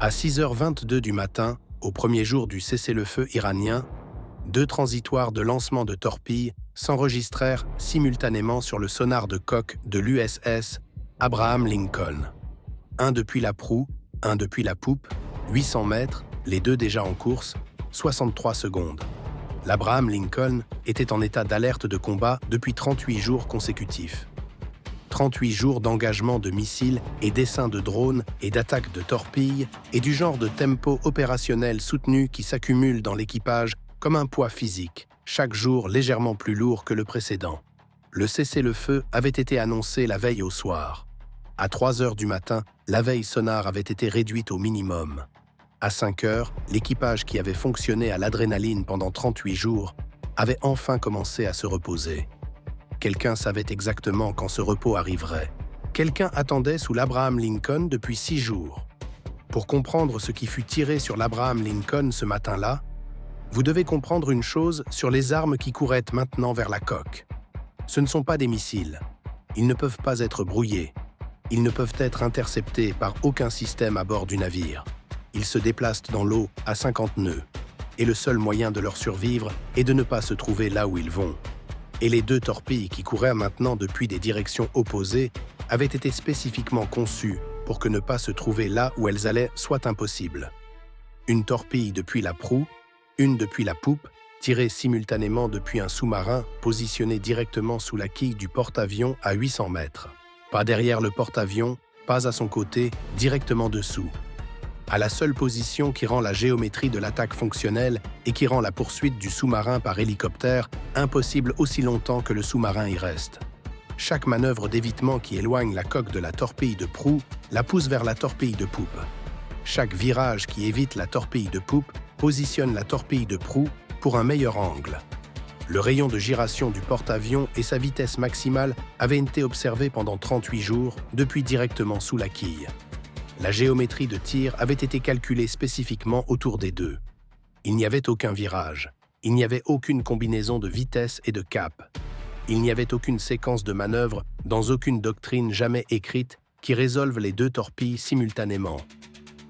À 6h22 du matin, au premier jour du cessez-le-feu iranien, 2 transitoires de lancement de torpilles s'enregistrèrent simultanément sur le sonar de coque de l'USS Abraham Lincoln. Un depuis la proue, un depuis la poupe, 800 mètres, les deux déjà en course, 63 secondes. L'Abraham Lincoln était en état d'alerte de combat depuis 38 jours consécutifs. 38 jours d'engagement de missiles et d'essaims de drones et d'attaques de torpilles et du genre de tempo opérationnel soutenu qui s'accumule dans l'équipage comme un poids physique, chaque jour légèrement plus lourd que le précédent. Le cessez-le-feu avait été annoncé la veille au soir. À 3 heures du matin, la veille sonar avait été réduite au minimum. À 5 heures, l'équipage qui avait fonctionné à l'adrénaline pendant 38 jours avait enfin commencé à se reposer. Quelqu'un savait exactement quand ce repos arriverait. Quelqu'un attendait sous l'Abraham Lincoln depuis 6 jours. Pour comprendre ce qui fut tiré sur l'Abraham Lincoln ce matin-là, vous devez comprendre une chose sur les armes qui couraient maintenant vers la coque. Ce ne sont pas des missiles. Ils ne peuvent pas être brouillés. Ils ne peuvent être interceptés par aucun système à bord du navire. Ils se déplacent dans l'eau à 50 nœuds. Et le seul moyen de leur survivre est de ne pas se trouver là où ils vont. Et les 2 torpilles qui couraient maintenant depuis des directions opposées avaient été spécifiquement conçues pour que ne pas se trouver là où elles allaient soit impossible. Une torpille depuis la proue, une depuis la poupe, tirée simultanément depuis un sous-marin positionné directement sous la quille du porte-avions à 800 mètres. Pas derrière le porte-avions, pas à son côté, directement dessous. À la seule position qui rend la géométrie de l'attaque fonctionnelle et qui rend la poursuite du sous-marin par hélicoptère impossible aussi longtemps que le sous-marin y reste. Chaque manœuvre d'évitement qui éloigne la coque de la torpille de proue la pousse vers la torpille de poupe. Chaque virage qui évite la torpille de poupe positionne la torpille de proue pour un meilleur angle. Le rayon de giration du porte-avions et sa vitesse maximale avaient été observés pendant 38 jours depuis directement sous la quille. La géométrie de tir avait été calculée spécifiquement autour des 2. Il n'y avait aucun virage. Il n'y avait aucune combinaison de vitesse et de cap. Il n'y avait aucune séquence de manœuvre dans aucune doctrine jamais écrite qui résolve les 2 torpilles simultanément.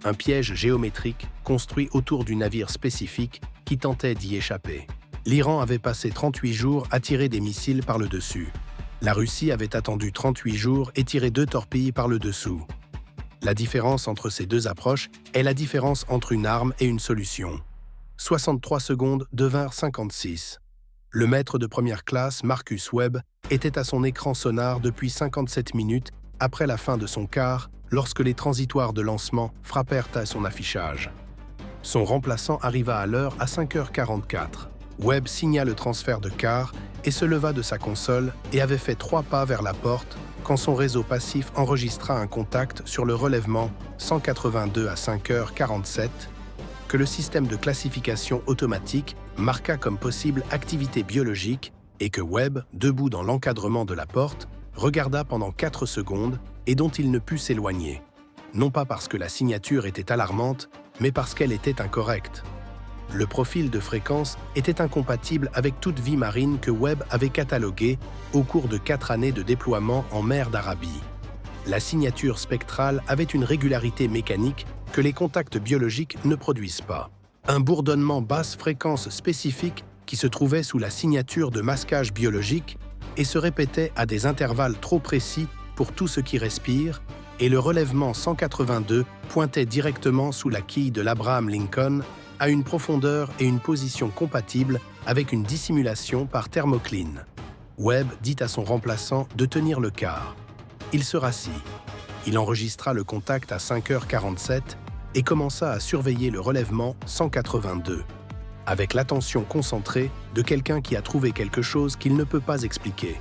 Un piège géométrique construit autour du navire spécifique qui tentait d'y échapper. L'Iran avait passé 38 jours à tirer des missiles par le dessus. La Russie avait attendu 38 jours et tiré 2 torpilles par le dessous. La différence entre ces 2 approches est la différence entre une arme et une solution. 63 secondes devinrent 56. Le maître de première classe, Marcus Webb, était à son écran sonar depuis 57 minutes après la fin de son quart lorsque les transitoires de lancement frappèrent à son affichage. Son remplaçant arriva à l'heure à 5h44. Webb signa le transfert de quart et se leva de sa console et avait fait 3 pas vers la porte quand son réseau passif enregistra un contact sur le relèvement 182 à 5h47 que le système de classification automatique marqua comme possible activité biologique et que Webb, debout dans l'encadrement de la porte, regarda pendant 4 secondes et dont il ne put s'éloigner. Non pas parce que la signature était alarmante, mais parce qu'elle était incorrecte. Le profil de fréquence était incompatible avec toute vie marine que Webb avait cataloguée au cours de 4 années de déploiement en mer d'Arabie. La signature spectrale avait une régularité mécanique que les contacts biologiques ne produisent pas. Un bourdonnement basse fréquence spécifique qui se trouvait sous la signature de masquage biologique et se répétait à des intervalles trop précis pour tout ce qui respire, et le relèvement 182 pointait directement sous la quille de l'Abraham Lincoln à une profondeur et une position compatibles avec une dissimulation par thermocline. Webb dit à son remplaçant de tenir le quart. Il se rassit. Il enregistra le contact à 5h47 et commença à surveiller le relèvement 182, avec l'attention concentrée de quelqu'un qui a trouvé quelque chose qu'il ne peut pas expliquer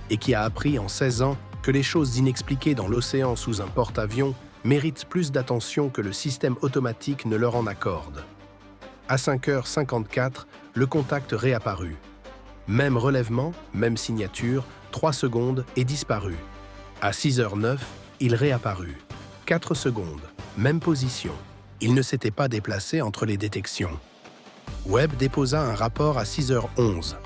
et qui a appris en 16 ans que les choses inexpliquées dans l'océan sous un porte-avions méritent plus d'attention que le système automatique ne leur en accorde. À 5h54, le contact réapparut. Même relèvement, même signature, 3 secondes et disparu. À 6h09, il réapparut. 4 secondes, même position. Il ne s'était pas déplacé entre les détections. Webb déposa un rapport à 6h11.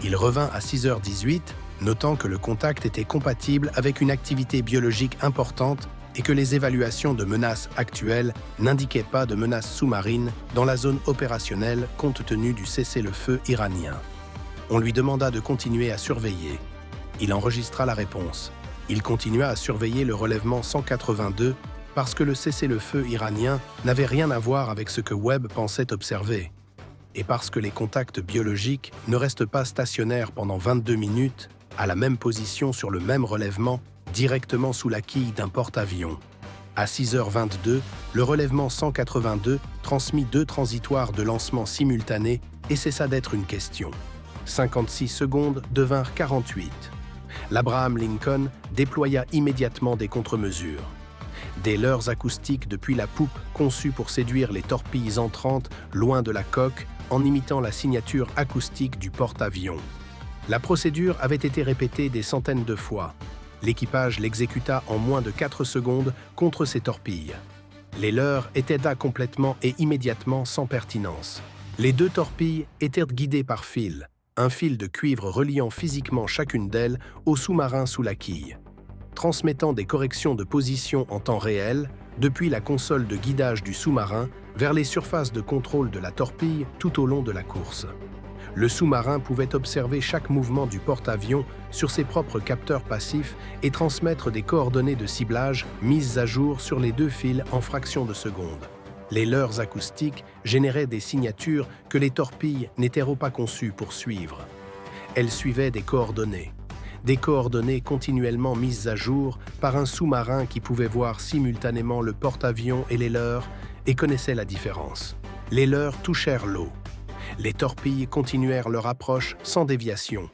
Il revint à 6h18, notant que le contact était compatible avec une activité biologique importante et que les évaluations de menaces actuelles n'indiquaient pas de menaces sous-marines dans la zone opérationnelle compte tenu du cessez-le-feu iranien. On lui demanda de continuer à surveiller. Il enregistra la réponse. Il continua à surveiller le relèvement 182 parce que le cessez-le-feu iranien n'avait rien à voir avec ce que Webb pensait observer. Et parce que les contacts biologiques ne restent pas stationnaires pendant 22 minutes, à la même position sur le même relèvement, directement sous la quille d'un porte-avions. À 6h22, le relèvement 182 transmit 2 transitoires de lancement simultanés et cessa d'être une question. 56 secondes devinrent 48. L'Abraham Lincoln déploya immédiatement des contre-mesures. Des leurres acoustiques depuis la poupe conçues pour séduire les torpilles entrantes loin de la coque en imitant la signature acoustique du porte-avions. La procédure avait été répétée des centaines de fois. L'équipage l'exécuta en moins de 4 secondes contre ces torpilles. Les leurres étaient là complètement et immédiatement sans pertinence. Les 2 torpilles étaient guidées par fil, un fil de cuivre reliant physiquement chacune d'elles au sous-marin sous la quille, transmettant des corrections de position en temps réel depuis la console de guidage du sous-marin vers les surfaces de contrôle de la torpille tout au long de la course. Le sous-marin pouvait observer chaque mouvement du porte-avions sur ses propres capteurs passifs et transmettre des coordonnées de ciblage mises à jour sur les 2 fils en fractions de seconde. Les leurres acoustiques généraient des signatures que les torpilles n'étaient pas conçues pour suivre. Elles suivaient des coordonnées continuellement mises à jour par un sous-marin qui pouvait voir simultanément le porte-avions et les leurres et connaissait la différence. Les leurres touchèrent l'eau. Les torpilles continuèrent leur approche sans déviation.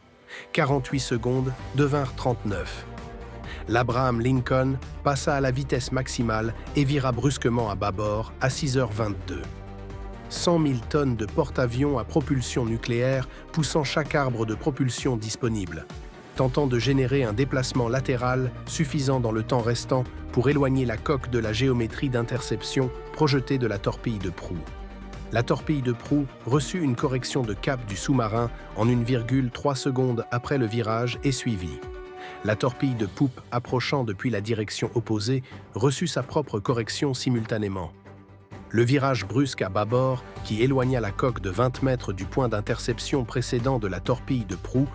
48 secondes devinrent 39. L'Abraham Lincoln passa à la vitesse maximale et vira brusquement à bâbord à 6h22. 100 000 tonnes de porte-avions à propulsion nucléaire poussant chaque arbre de propulsion disponible, tentant de générer un déplacement latéral suffisant dans le temps restant pour éloigner la coque de la géométrie d'interception projetée de la torpille de proue. La torpille de proue reçut une correction de cap du sous-marin en 1,3 secondes après le virage et suivit. La torpille de poupe approchant depuis la direction opposée reçut sa propre correction simultanément. Le virage brusque à bâbord, qui éloigna la coque de 20 mètres du point d'interception précédent de la torpille de proue,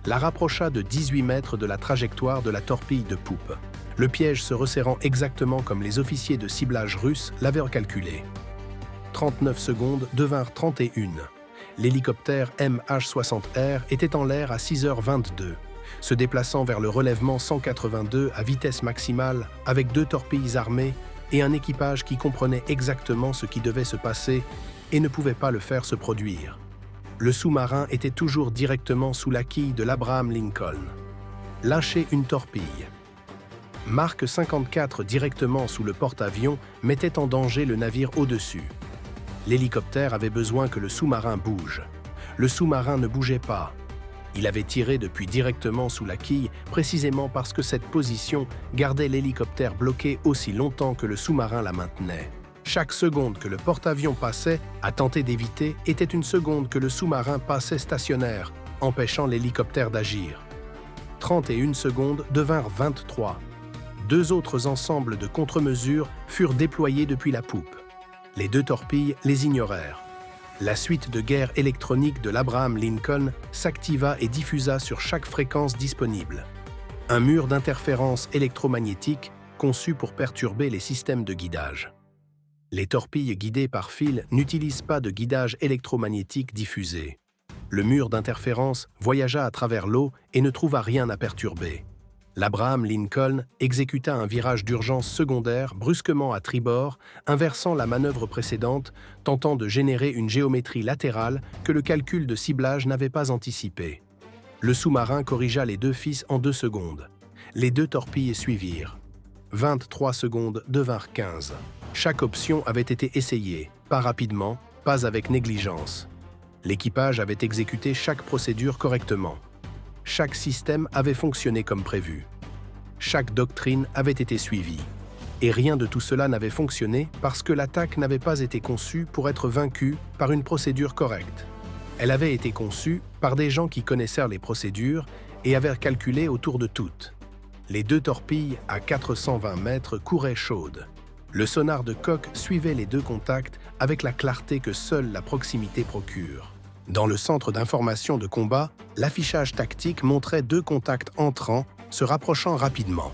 la rapprocha de 18 mètres de la trajectoire de la torpille de poupe, le piège se resserrant exactement comme les officiers de ciblage russes l'avaient calculé. 39 secondes devinrent 31. L'hélicoptère MH-60R était en l'air à 6h22, se déplaçant vers le relèvement 182 à vitesse maximale avec 2 torpilles armées et un équipage qui comprenait exactement ce qui devait se passer et ne pouvait pas le faire se produire. Le sous-marin était toujours directement sous la quille de l'Abraham Lincoln. Lâcher une torpille. Mark 54 directement sous le porte-avions mettait en danger le navire au-dessus. L'hélicoptère avait besoin que le sous-marin bouge. Le sous-marin ne bougeait pas. Il avait tiré depuis directement sous la quille, précisément parce que cette position gardait l'hélicoptère bloqué aussi longtemps que le sous-marin la maintenait. Chaque seconde que le porte-avions passait à tenter d'éviter était une seconde que le sous-marin passait stationnaire, empêchant l'hélicoptère d'agir. 31 secondes devinrent 23. 2 autres ensembles de contre-mesures furent déployés depuis la poupe. Les 2 torpilles les ignorèrent. La suite de guerre électronique de l'Abraham Lincoln s'activa et diffusa sur chaque fréquence disponible. Un mur d'interférence électromagnétique conçu pour perturber les systèmes de guidage. Les torpilles guidées par fil n'utilisent pas de guidage électromagnétique diffusé. Le mur d'interférence voyagea à travers l'eau et ne trouva rien à perturber. L'Abraham Lincoln exécuta un virage d'urgence secondaire brusquement à tribord, inversant la manœuvre précédente, tentant de générer une géométrie latérale que le calcul de ciblage n'avait pas anticipée. Le sous-marin corrigea les 2 fils en 2 secondes. Les 2 torpilles suivirent. 23 secondes devinrent 15. Chaque option avait été essayée, pas rapidement, pas avec négligence. L'équipage avait exécuté chaque procédure correctement. Chaque système avait fonctionné comme prévu. Chaque doctrine avait été suivie. Et rien de tout cela n'avait fonctionné parce que l'attaque n'avait pas été conçue pour être vaincue par une procédure correcte. Elle avait été conçue par des gens qui connaissaient les procédures et avaient calculé autour de toutes. Les deux torpilles, à 420 mètres, couraient chaudes. Le sonar de Koch suivait les deux contacts avec la clarté que seule la proximité procure. Dans le centre d'information de combat, l'affichage tactique montrait deux contacts entrants se rapprochant rapidement,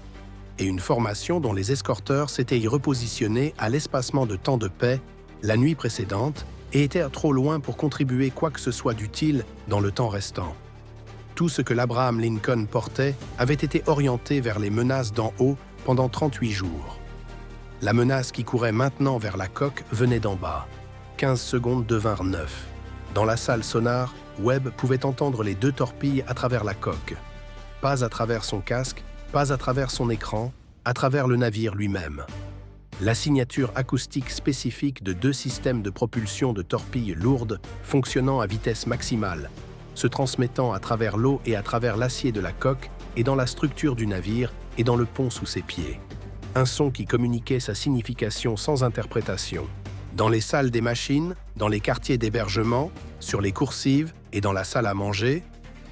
et une formation dont les escorteurs s'étaient y repositionnés à l'espacement de temps de paix la nuit précédente et étaient trop loin pour contribuer quoi que ce soit d'utile dans le temps restant. Tout ce que l'Abraham Lincoln portait avait été orienté vers les menaces d'en haut pendant 38 jours. La menace qui courait maintenant vers la coque venait d'en bas. 15 secondes devinrent 9. Dans la salle sonar, Webb pouvait entendre les deux torpilles à travers la coque. Pas à travers son casque, pas à travers son écran, à travers le navire lui-même. La signature acoustique spécifique de deux systèmes de propulsion de torpilles lourdes fonctionnant à vitesse maximale, se transmettant à travers l'eau et à travers l'acier de la coque et dans la structure du navire et dans le pont sous ses pieds. Un son qui communiquait sa signification sans interprétation. Dans les salles des machines, dans les quartiers d'hébergement, sur les coursives et dans la salle à manger,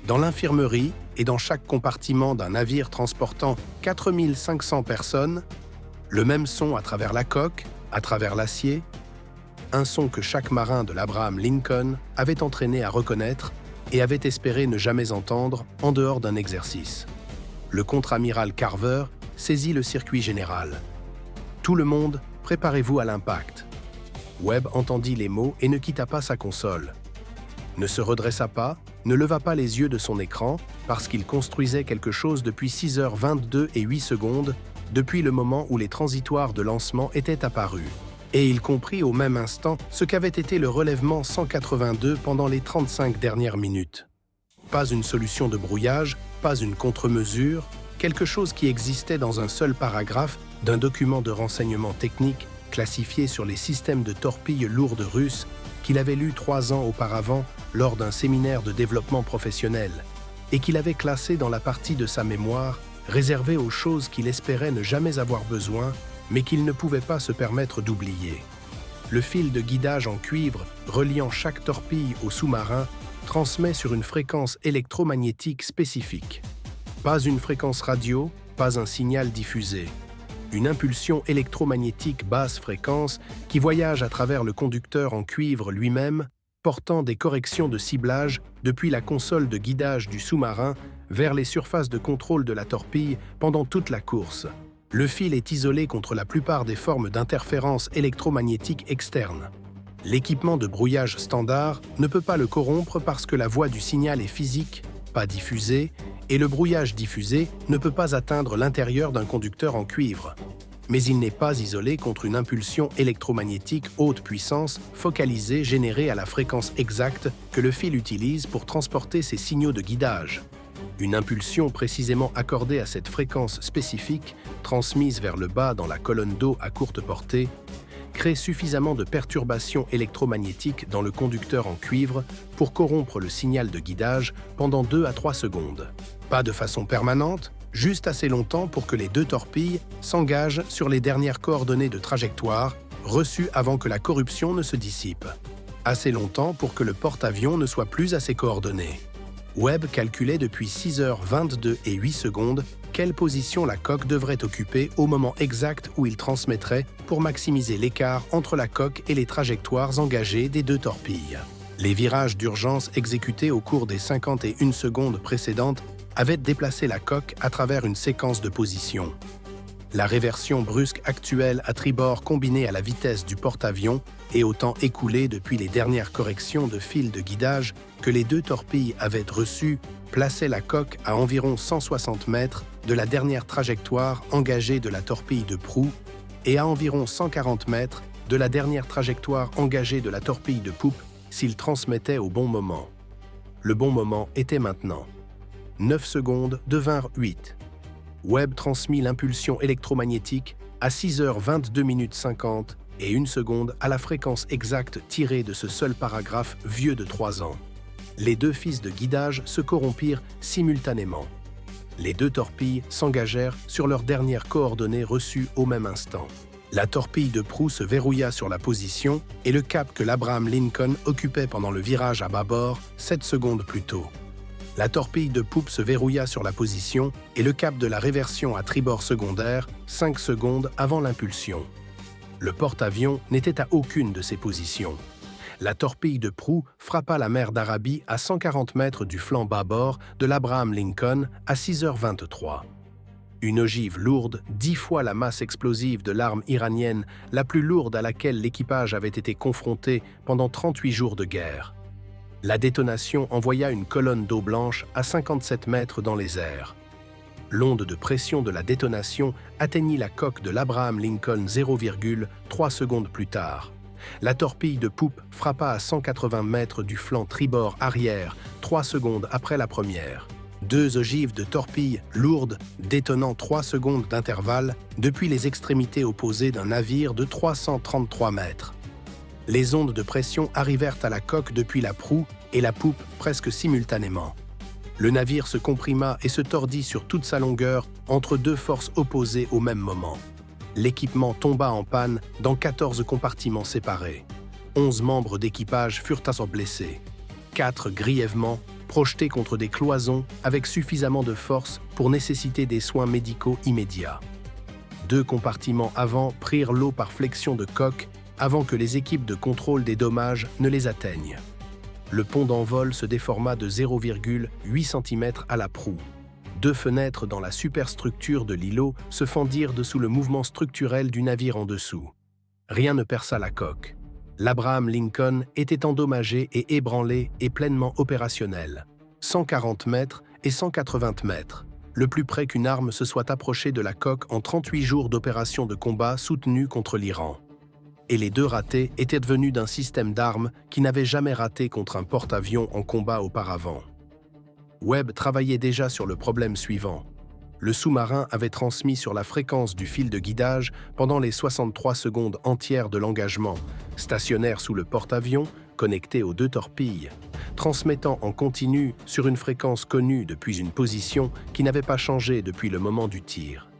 dans l'infirmerie et dans chaque compartiment d'un navire transportant 4500 personnes, le même son à travers la coque, à travers l'acier, un son que chaque marin de l'Abraham Lincoln avait entraîné à reconnaître et avait espéré ne jamais entendre en dehors d'un exercice. Le contre-amiral Carver saisit le circuit général. « Tout le monde, préparez-vous à l'impact. » Webb entendit les mots et ne quitta pas sa console. Ne se redressa pas, ne leva pas les yeux de son écran, parce qu'il construisait quelque chose depuis 6h22 et 8 secondes, depuis le moment où les transitoires de lancement étaient apparus. Et il comprit au même instant ce qu'avait été le relèvement 182 pendant les 35 dernières minutes. Pas une solution de brouillage, pas une contre-mesure, quelque chose qui existait dans un seul paragraphe d'un document de renseignement technique classifié sur les systèmes de torpilles lourdes russes qu'il avait lu 3 ans auparavant lors d'un séminaire de développement professionnel et qu'il avait classé dans la partie de sa mémoire réservée aux choses qu'il espérait ne jamais avoir besoin mais qu'il ne pouvait pas se permettre d'oublier. Le fil de guidage en cuivre reliant chaque torpille au sous-marin transmet sur une fréquence électromagnétique spécifique. Pas une fréquence radio, pas un signal diffusé. Une impulsion électromagnétique basse fréquence qui voyage à travers le conducteur en cuivre lui-même, portant des corrections de ciblage depuis la console de guidage du sous-marin vers les surfaces de contrôle de la torpille pendant toute la course. Le fil est isolé contre la plupart des formes d'interférence électromagnétique externe. L'équipement de brouillage standard ne peut pas le corrompre parce que la voie du signal est physique, pas diffusée, et le brouillage diffusé ne peut pas atteindre l'intérieur d'un conducteur en cuivre. Mais il n'est pas isolé contre une impulsion électromagnétique haute puissance focalisée générée à la fréquence exacte que le fil utilise pour transporter ses signaux de guidage. Une impulsion précisément accordée à cette fréquence spécifique, transmise vers le bas dans la colonne d'eau à courte portée, crée suffisamment de perturbations électromagnétiques dans le conducteur en cuivre pour corrompre le signal de guidage pendant 2 à 3 secondes. Pas de façon permanente, juste assez longtemps pour que les deux torpilles s'engagent sur les dernières coordonnées de trajectoire reçues avant que la corruption ne se dissipe. Assez longtemps pour que le porte-avions ne soit plus à ces coordonnées. Webb calculait depuis 6h22 et 8 secondes quelle position la coque devrait occuper au moment exact où il transmettrait pour maximiser l'écart entre la coque et les trajectoires engagées des deux torpilles. Les virages d'urgence exécutés au cours des 51 secondes précédentes avaient déplacé la coque à travers une séquence de positions. La réversion brusque actuelle à tribord combinée à la vitesse du porte-avions et au temps écoulé depuis les dernières corrections de fil de guidage que les deux torpilles avaient reçues plaçait la coque à environ 160 mètres de la dernière trajectoire engagée de la torpille de proue et à environ 140 mètres de la dernière trajectoire engagée de la torpille de poupe s'il transmettait au bon moment. Le bon moment était maintenant. 9 secondes devinrent 8. Webb transmit l'impulsion électromagnétique à 6h22 50 et 1 seconde à la fréquence exacte tirée de ce seul paragraphe vieux de 3 ans. Les deux fils de guidage se corrompirent simultanément. Les deux torpilles s'engagèrent sur leurs dernières coordonnées reçues au même instant. La torpille de proue se verrouilla sur la position et le cap que l'Abraham Lincoln occupait pendant le virage à bâbord 7 secondes plus tôt. La torpille de poupe se verrouilla sur la position et le cap de la réversion à tribord secondaire 5 secondes avant l'impulsion. Le porte-avions n'était à aucune de ces positions. La torpille de proue frappa la mer d'Arabie à 140 mètres du flanc bâbord de l'Abraham Lincoln à 6h23. Une ogive lourde, 10 fois la masse explosive de l'arme iranienne la plus lourde à laquelle l'équipage avait été confronté pendant 38 jours de guerre. La détonation envoya une colonne d'eau blanche à 57 mètres dans les airs. L'onde de pression de la détonation atteignit la coque de l'Abraham Lincoln 0,3 secondes plus tard. La torpille de poupe frappa à 180 mètres du flanc tribord arrière 3 secondes après la première. 2 ogives de torpilles lourdes détonnant 3 secondes d'intervalle depuis les extrémités opposées d'un navire de 333 mètres. Les ondes de pression arrivèrent à la coque depuis la proue et la poupe presque simultanément. Le navire se comprima et se tordit sur toute sa longueur entre 2 forces opposées au même moment. L'équipement tomba en panne dans 14 compartiments séparés. 11 membres d'équipage furent alors blessés. 4 grièvement projetés contre des cloisons avec suffisamment de force pour nécessiter des soins médicaux immédiats. 2 compartiments avant prirent l'eau par flexion de coque avant que les équipes de contrôle des dommages ne les atteignent. Le pont d'envol se déforma de 0,8 cm à la proue. 2 fenêtres dans la superstructure de l'îlot se fendirent dessous le mouvement structurel du navire en dessous. Rien ne perça la coque. L'Abraham Lincoln était endommagé et ébranlé et pleinement opérationnel. 140 mètres et 180 mètres, le plus près qu'une arme se soit approchée de la coque en 38 jours d'opérations de combat soutenues contre l'Iran. Et les 2 ratés étaient devenus d'un système d'armes qui n'avait jamais raté contre un porte-avions en combat auparavant. Webb travaillait déjà sur le problème suivant. Le sous-marin avait transmis sur la fréquence du fil de guidage pendant les 63 secondes entières de l'engagement, stationnaire sous le porte-avions, connecté aux 2 torpilles, transmettant en continu sur une fréquence connue depuis une position qui n'avait pas changé depuis le moment du tir.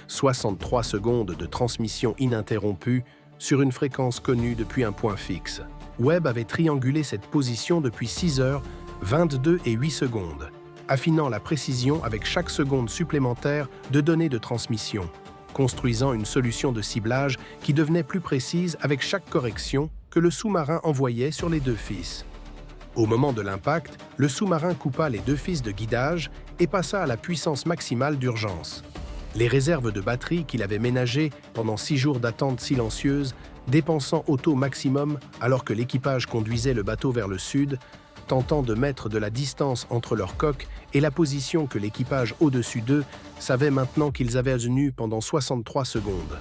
63 secondes de transmission ininterrompue sur une fréquence connue depuis un point fixe. Webb avait triangulé cette position depuis 6 heures, 22 et 8 secondes, affinant la précision avec chaque seconde supplémentaire de données de transmission, construisant une solution de ciblage qui devenait plus précise avec chaque correction que le sous-marin envoyait sur les 2 fils. Au moment de l'impact, le sous-marin coupa les 2 fils de guidage et passa à la puissance maximale d'urgence. Les réserves de batterie qu'il avait ménagées pendant 6 jours d'attente silencieuse, dépensant au taux maximum alors que l'équipage conduisait le bateau vers le sud, tentant de mettre de la distance entre leur coque et la position que l'équipage au-dessus d'eux savait maintenant qu'ils avaient tenue pendant 63 secondes.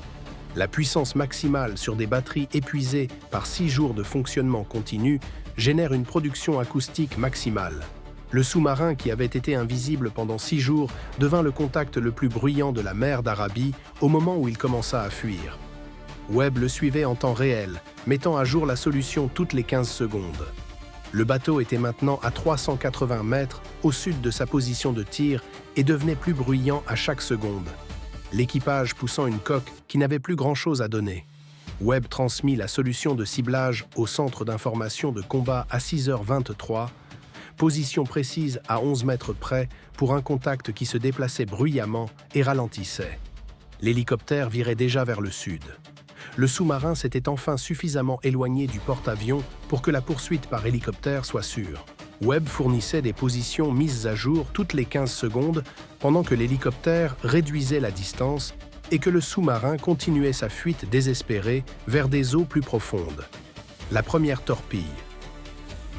La puissance maximale sur des batteries épuisées par 6 jours de fonctionnement continu génère une production acoustique maximale. Le sous-marin, qui avait été invisible pendant 6 jours, devint le contact le plus bruyant de la mer d'Arabie au moment où il commença à fuir. Webb le suivait en temps réel, mettant à jour la solution toutes les 15 secondes. Le bateau était maintenant à 380 mètres au sud de sa position de tir et devenait plus bruyant à chaque seconde. L'équipage poussant une coque qui n'avait plus grand-chose à donner. Webb transmit la solution de ciblage au centre d'information de combat à 6h23, position précise à 11 mètres près pour un contact qui se déplaçait bruyamment et ralentissait. L'hélicoptère virait déjà vers le sud. Le sous-marin s'était enfin suffisamment éloigné du porte-avions pour que la poursuite par hélicoptère soit sûre. Webb fournissait des positions mises à jour toutes les 15 secondes pendant que l'hélicoptère réduisait la distance et que le sous-marin continuait sa fuite désespérée vers des eaux plus profondes. La première torpille,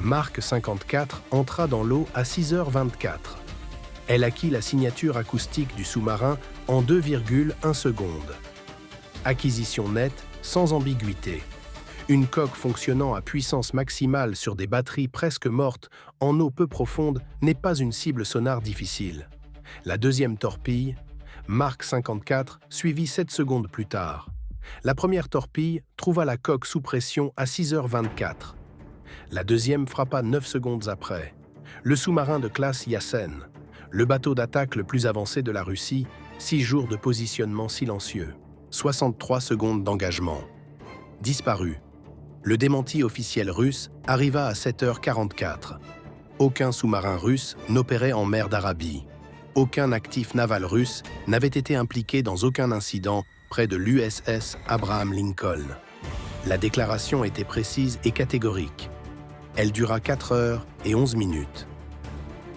Mark 54, entra dans l'eau à 6h24. Elle acquit la signature acoustique du sous-marin en 2,1 secondes. Acquisition nette, sans ambiguïté. Une coque fonctionnant à puissance maximale sur des batteries presque mortes en eau peu profonde n'est pas une cible sonar difficile. La deuxième torpille, Mark 54, suivit 7 secondes plus tard. La première torpille trouva la coque sous pression à 6h24. La deuxième frappa 9 secondes après. Le sous-marin de classe Yasen, le bateau d'attaque le plus avancé de la Russie, 6 jours de positionnement silencieux. 63 secondes d'engagement. Disparu. Le démenti officiel russe arriva à 7h44. aucun sous-marin russe n'opérait en mer d'Arabie. Aucun actif naval russe n'avait été impliqué dans aucun incident près de l'USS Abraham Lincoln. La déclaration était précise et catégorique. Elle dura 4 heures et 11 minutes.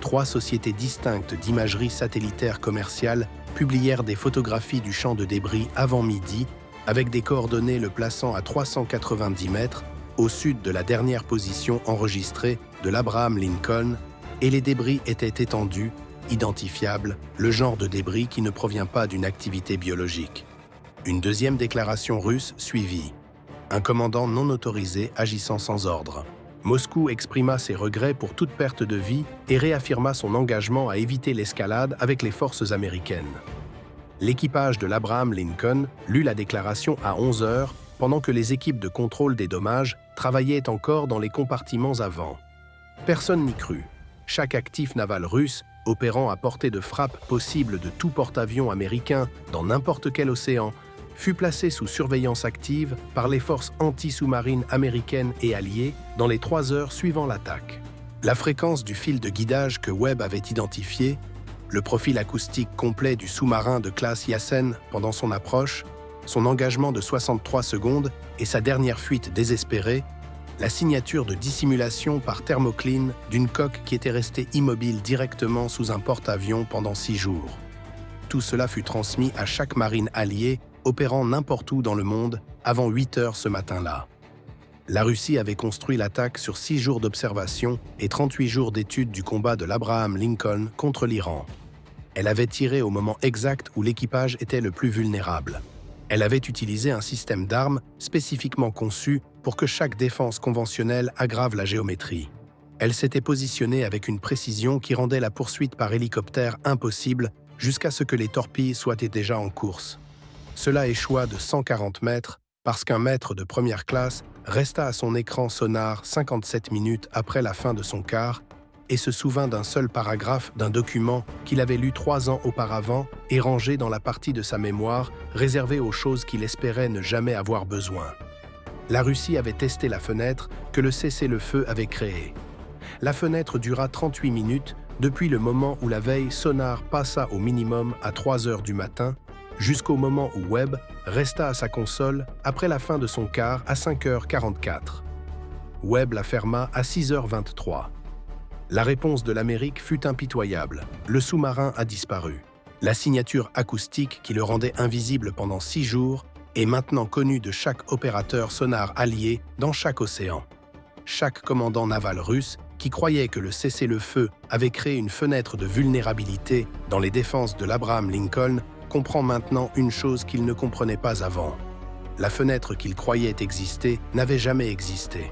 3 sociétés distinctes d'imagerie satellitaire commerciale publièrent des photographies du champ de débris avant midi avec des coordonnées le plaçant à 390 mètres au sud de la dernière position enregistrée de l'Abraham Lincoln, et les débris étaient étendus, identifiables, le genre de débris qui ne provient pas d'une activité biologique. Une deuxième déclaration russe suivit. Un commandant non autorisé agissant sans ordre. Moscou exprima ses regrets pour toute perte de vie et réaffirma son engagement à éviter l'escalade avec les forces américaines. L'équipage de l'Abraham Lincoln lut la déclaration à 11 heures, pendant que les équipes de contrôle des dommages travaillaient encore dans les compartiments avant. Personne n'y crut. Chaque actif naval russe, opérant à portée de frappe possible de tout porte-avions américain dans n'importe quel océan, fut placé sous surveillance active par les forces anti-sous-marines américaines et alliées dans les 3 heures suivant l'attaque. La fréquence du fil de guidage que Webb avait identifié, le profil acoustique complet du sous-marin de classe Yasen pendant son approche, son engagement de 63 secondes et sa dernière fuite désespérée, la signature de dissimulation par thermocline d'une coque qui était restée immobile directement sous un porte-avions pendant 6 jours. Tout cela fut transmis à chaque marine alliée opérant n'importe où dans le monde avant 8 heures ce matin-là. La Russie avait construit l'attaque sur 6 jours d'observation et 38 jours d'études du combat de l'Abraham Lincoln contre l'Iran. Elle avait tiré au moment exact où l'équipage était le plus vulnérable. Elle avait utilisé un système d'armes spécifiquement conçu pour que chaque défense conventionnelle aggrave la géométrie. Elle s'était positionnée avec une précision qui rendait la poursuite par hélicoptère impossible jusqu'à ce que les torpilles soient déjà en course. Cela échoua de 140 mètres parce qu'un maître de première classe resta à son écran sonar 57 minutes après la fin de son quart et se souvint d'un seul paragraphe d'un document qu'il avait lu 3 ans auparavant et rangé dans la partie de sa mémoire réservée aux choses qu'il espérait ne jamais avoir besoin. La Russie avait testé la fenêtre que le cessez-le-feu avait créée. La fenêtre dura 38 minutes depuis le moment où la veille sonar passa au minimum à 3 heures du matin jusqu'au moment où Webb resta à sa console après la fin de son quart à 5h44. Webb la ferma à 6h23. La réponse de l'Amérique fut impitoyable. Le sous-marin a disparu. La signature acoustique qui le rendait invisible pendant 6 jours est maintenant connue de chaque opérateur sonar allié dans chaque océan. Chaque commandant naval russe qui croyait que le cessez-le-feu avait créé une fenêtre de vulnérabilité dans les défenses de l'Abraham Lincoln comprend maintenant une chose qu'il ne comprenait pas avant. La fenêtre qu'il croyait exister n'avait jamais existé.